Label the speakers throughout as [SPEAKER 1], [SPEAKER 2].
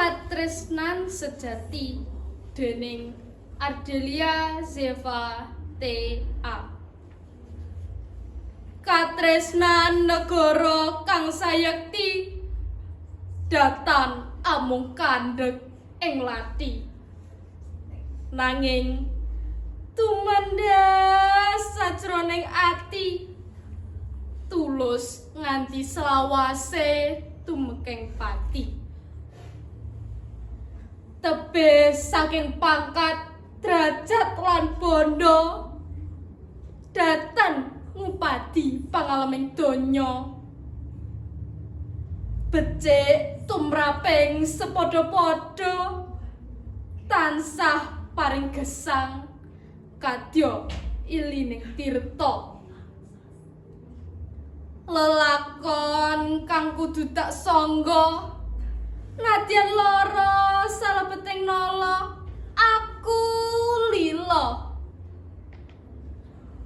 [SPEAKER 1] Katresnan Sejati dening Ardelia Zeva T.A. Katresnan negara kang sayekti datan amung kandhek ing lati nanging tumandhas sajroning ati tulus nganti selawase tumekeng pati tebih saking pangkat derajat lan bondo datan ngupadi pangaleming donya becik tumraping sepadha-padha tansah paring gesang kadya ilining tirta lelakon kang kudu tak sangga nadyan lara salebeting nala aku lila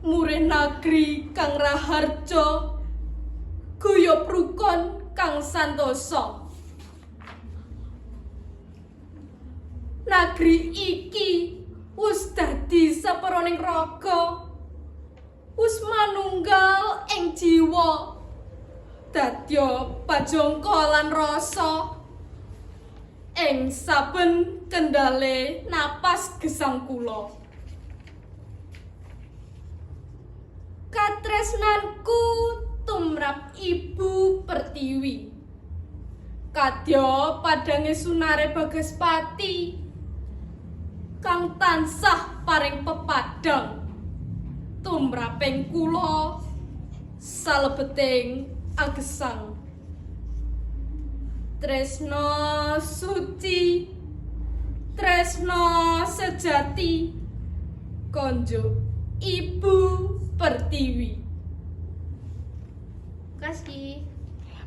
[SPEAKER 1] murih negri kang raharja guyub rukun kang santosa negri iki wis dadi saperoning raga wis manunggal ing jiwa dadya pajangka lan rasa ing saben kendale napas gesang kula katresnanku tumrap Ibu Pertiwi kadya padange sunare Bagaspati kang tansah paring pepadang tumraping kula salebeting agesang tresno suci tresno sejati konjo Ibu Pertiwi. Kasih.